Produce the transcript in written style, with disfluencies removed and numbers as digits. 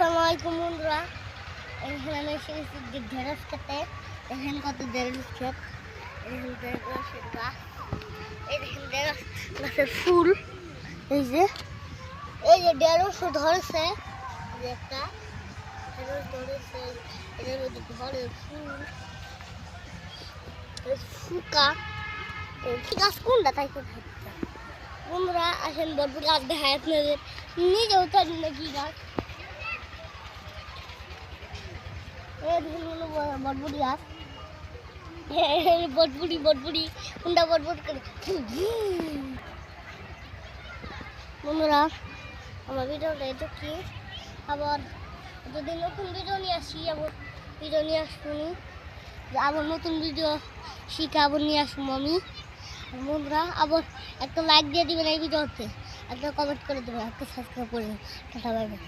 আসসালামু আলাইকুম বন্ধুরা। এখানে আমি এসেছি ঢেঁড়স খেতে। এখানে কত ঢেঁড়স ক্ষেত, এখানে ঢেঁড়সের গাছ, এই দেখেন ঢেঁড়স গাছের ফুল। এই যে ঢেঁড়স ধরেছে, যে একটা ঢেঁড়স ধরেছে, এটার মধ্যে ধরে ফুল ফুকা। কি গাছ কোনটা তাই কোথায় বন্ধুরা আসেন বটবটি গাছ দেখায় আপনাদের, নিজেও জানি না কি গাছ। বটবটি গাছ, বটবটি কোনটা বটবট করে। বন্ধুরা আমার ভিডিওটা এটা কি, আবার যদি নতুন ভিডিও নিয়ে আসি, আবার ভিডিও নিয়ে আসবনি, আবার নতুন ভিডিও শিখে আবার নিয়ে আসবো আমি। বন্ধুরা আবার একটা লাইক দিয়ে দিবেন এই ভিডিওতে, একটা কমেন্ট করে দেবেন, একটা সাবস্ক্রাইব করে দেবেন। Tata bye bye.